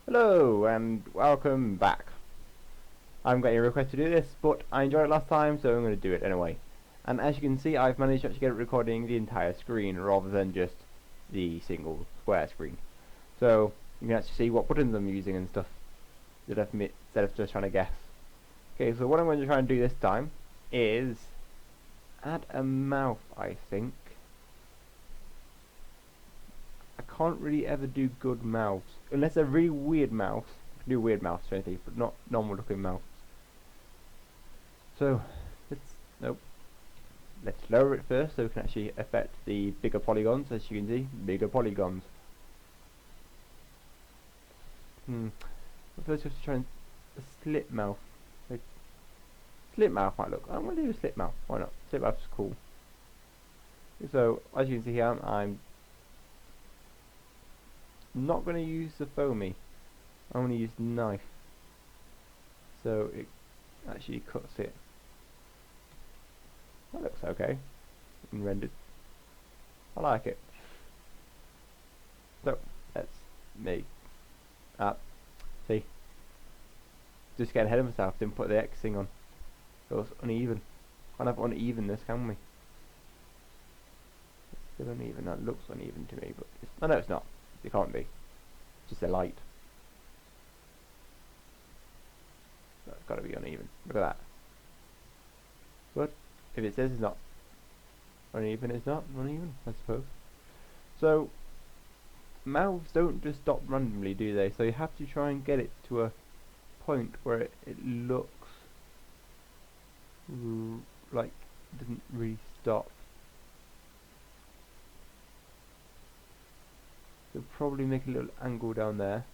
Hello and welcome back. I'm getting a request to do this, but I enjoyed it last time, so I'm going to do it anyway. And as you can see, I've managed to actually get it recording the entire screen rather than just the single square screen. So you can actually see what buttons I'm using and stuff instead of just trying to guess. Okay, so what I'm going to try and do this time is add a mouth, I think. I can't really ever do good mouths unless they're really weird mouths. I can do weird mouths for anything, but not normal looking mouths. So let's lower it first so we can actually affect the bigger polygons. As you can see, bigger polygons. But first we have to try and a slit mouth. Like, slit mouth might look. I'm going to do a slit mouth. Why not? Slit mouth's cool. So as you can see here, I'm not going to use the foamy. I'm going to use the knife. So it actually cuts it. That looks okay and rendered. I like it. So let's make see, just getting ahead of myself. Didn't put the X thing on. It was uneven. Can't have unevenness, can we? It's still uneven. That looks uneven to me, but no, it's not. It can't be. It's just a light. That's got to be uneven. Look at that. But if it says it's not uneven, it's not uneven, I suppose. So mouths don't just stop randomly, do they? So you have to try and get it to a point where it looks like it doesn't really stop. So probably make a little angle down there.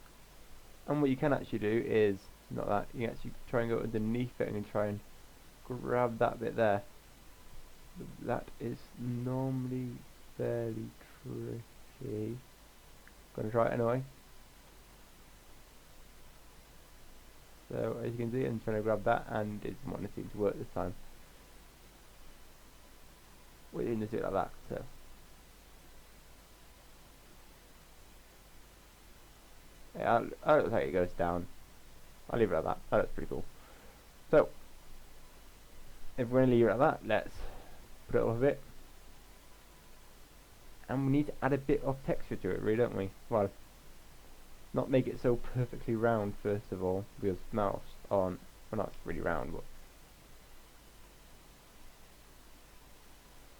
And what you can actually do is, not that, you can actually try and go underneath it and try and grab that bit there. That is normally fairly tricky. Gonna try it anyway. So as you can see, I'm trying to grab that and it doesn't want to seem to work this time. We didn't just do it like that, so yeah, I don't think it goes down. I'll leave it like that. That looks pretty cool. So if we're going to leave it like that, let's put it up a bit. And we need to add a bit of texture to it, really, don't we? Well, not make it so perfectly round first of all, because mouths aren't, well, not really round, but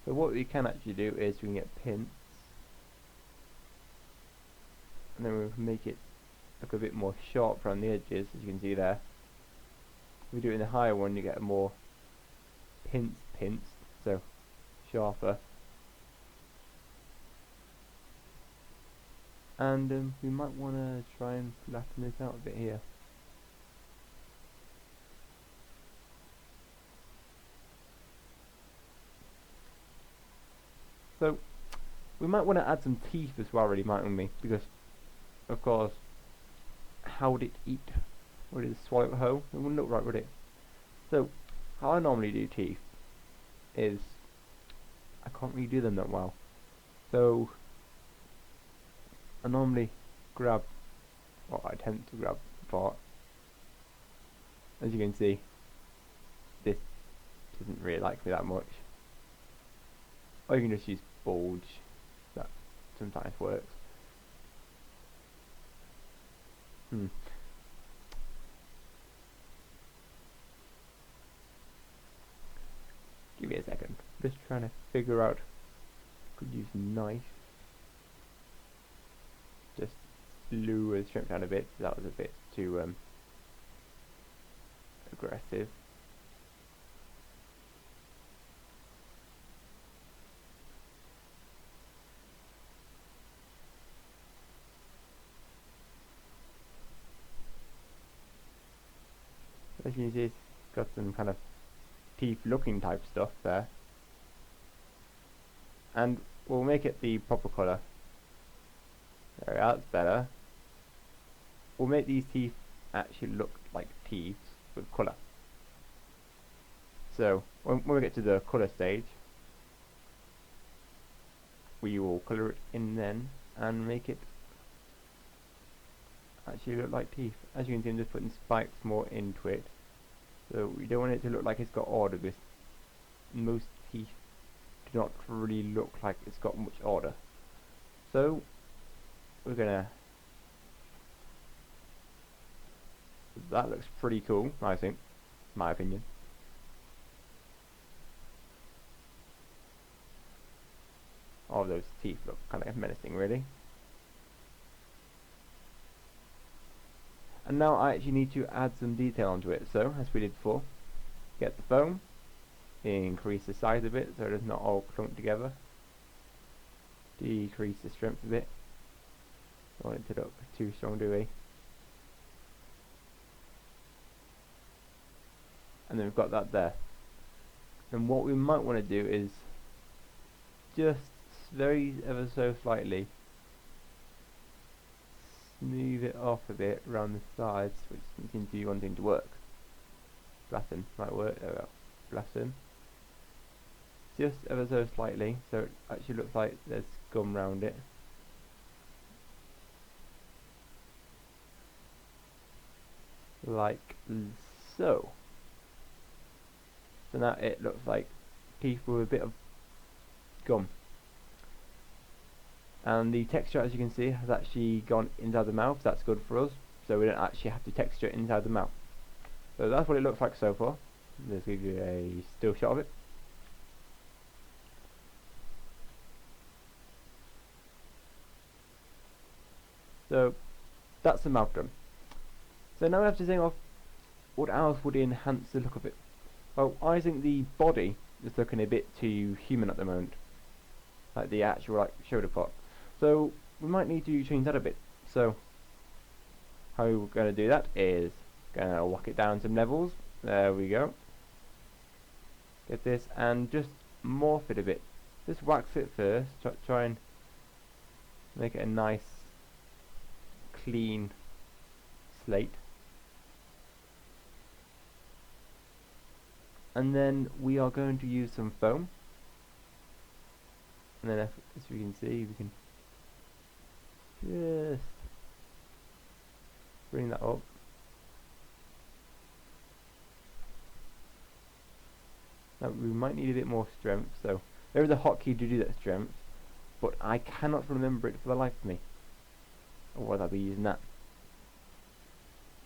so what we can actually do is we can get pins, and then we'll make it look a bit more sharp around the edges, as you can see there. If we do it in the higher one, you get a more pinced, so sharper. And we might want to try and flatten this out a bit here. So we might want to add some teeth as well, really, mightn't we? Because of course, how would it eat? Would it swallow it whole? It wouldn't look right, would it? So how I normally do teeth is I can't really do them that well. So I normally grab, or I tend to grab the part. As you can see, this doesn't really like me that much. Or you can just use bulge, that sometimes works. Give me a second. Just trying to figure out. Could use knife. Just lure the shrimp down a bit. That was a bit too aggressive. As you can see, it's got some kind of teeth looking type stuff there. And we'll make it the proper colour. There we are, that's better. We'll make these teeth actually look like teeth with colour. So when we get to the colour stage, we will colour it in then and make it actually look like teeth. As you can see, I'm just putting spikes more into it. So we don't want it to look like it's got order, because most teeth do not really look like it's got much order. So we're gonna, that looks pretty cool, I think, my opinion. All those teeth look kind of menacing, really. And now I actually need to add some detail onto it. So, as we did before, get the foam, increase the size a bit so it does not all clump together, decrease the strength a bit. Don't want it to look too strong, do we? And then we've got that there. And what we might want to do is just very ever so slightly smooth it off a bit around the sides, which seems to be wanting to work. Flatten might work. There we go. Flatten. Just ever so slightly, so it actually looks like there's gum round it. Like so. So now it looks like teeth with a bit of gum. And the texture, as you can see, has actually gone inside the mouth. That's good for us, so we don't actually have to texture it inside the mouth. So that's what it looks like so far. Let's give you a still shot of it. So that's the mouth done. So now we have to think of what else would enhance the look of it. Well, I think the body is looking a bit too human at the moment, like the actual shoulder part. So we might need to change that a bit. So how we're going to do that is going to walk it down some levels. There we go. Get this and just morph it a bit. Just wax it first. Try and make it a nice, clean slate. And then we are going to use some foam. And then as we can see, we can just bring that up. Now we might need a bit more strength, so there is a hotkey to do that strength, but I cannot remember it for the life of me. Or would I be using that?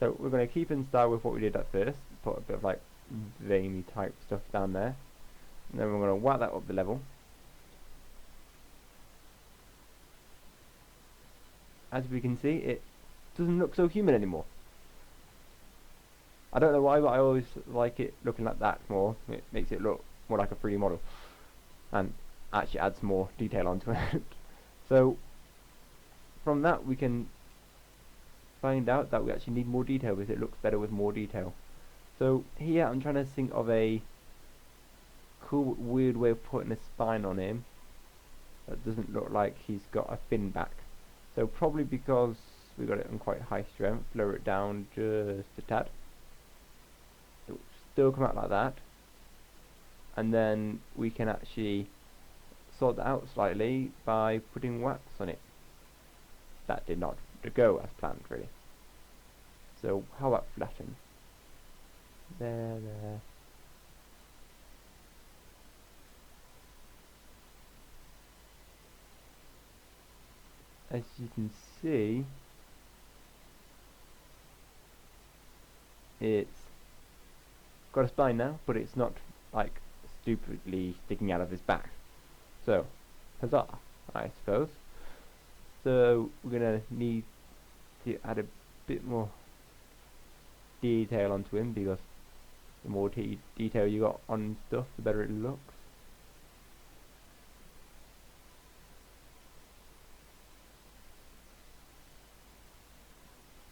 So we're going to keep in style with what we did at first, put a bit of like veiny type stuff down there, and then we're going to whack that up the level. As we can see, it doesn't look so human anymore. I don't know why, but I always like it looking like that more. It makes it look more like a 3D model and actually adds more detail onto it. So from that we can find out that we actually need more detail, because it looks better with more detail. So here I'm trying to think of a cool, weird way of putting a spine on him that doesn't look like he's got a fin back. So probably because we got it on quite high strength, lower it down just a tad. It will still come out like that, and then we can actually sort that out slightly by putting wax on it. That did not go as planned, really. So how about flatten? There. As you can see, it's got a spine now, but it's not like stupidly sticking out of his back. So, huzzah, I suppose. So we're gonna need to add a bit more detail onto him, because the more detail you got on stuff, the better it looks.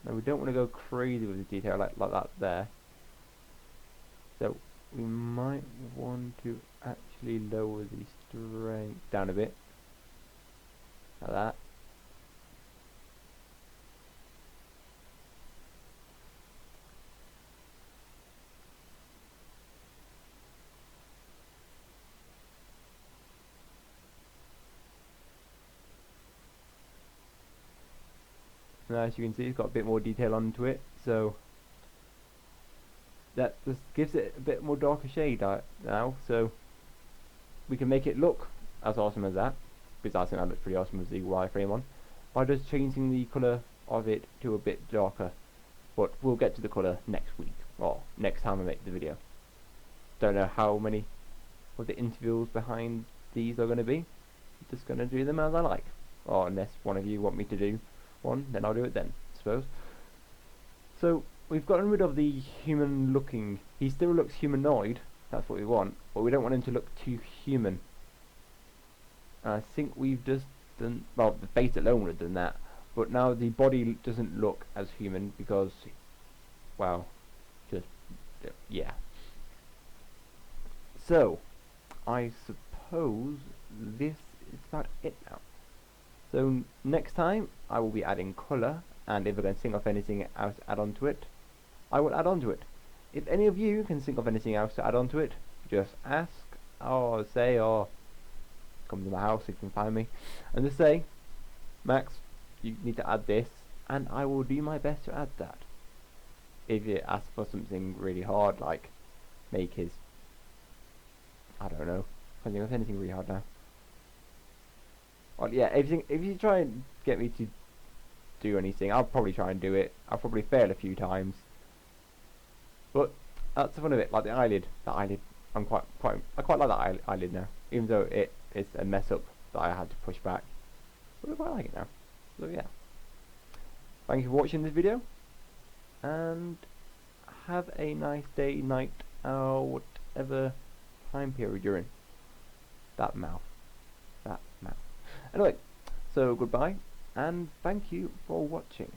Now we don't want to go crazy with the detail like that there. So we might want to actually lower the strength down a bit. Like that. Now, as you can see, it's got a bit more detail onto it, so that just gives it a bit more darker shade now, so we can make it look as awesome as that, because I think that looks pretty awesome with the wireframe on, by just changing the colour of it to a bit darker. But we'll get to the colour next week, or next time I make the video. Don't know how many of the intervals behind these are going to be. I'm just going to do them as I like, or unless one of you want me to do one, then I'll do it then, I suppose. So we've gotten rid of the human looking. He still looks humanoid, that's what we want, but we don't want him to look too human. I think we've just done, well, the face alone would have done that, but now the body doesn't look as human because, well, just, yeah. So I suppose this is about it now. So next time I will be adding colour, and if I can think of anything else to add onto it, I will add onto it. If any of you can think of anything else to add onto it, just ask, or say, or come to my house if you can find me, and just say, Max, you need to add this, and I will do my best to add that. If you ask for something really hard, like make his, I don't know, I can't think of anything really hard now. Well, yeah, if you try and get me to do anything, I'll probably try and do it. I'll probably fail a few times, but that's the fun of it. Like the eyelid, I quite like that eyelid now, even though it's a mess up that I had to push back. But I quite like it now. So yeah, thank you for watching this video, and have a nice day, night, or whatever time period you're in. That mouth. Anyway, so goodbye, and thank you for watching.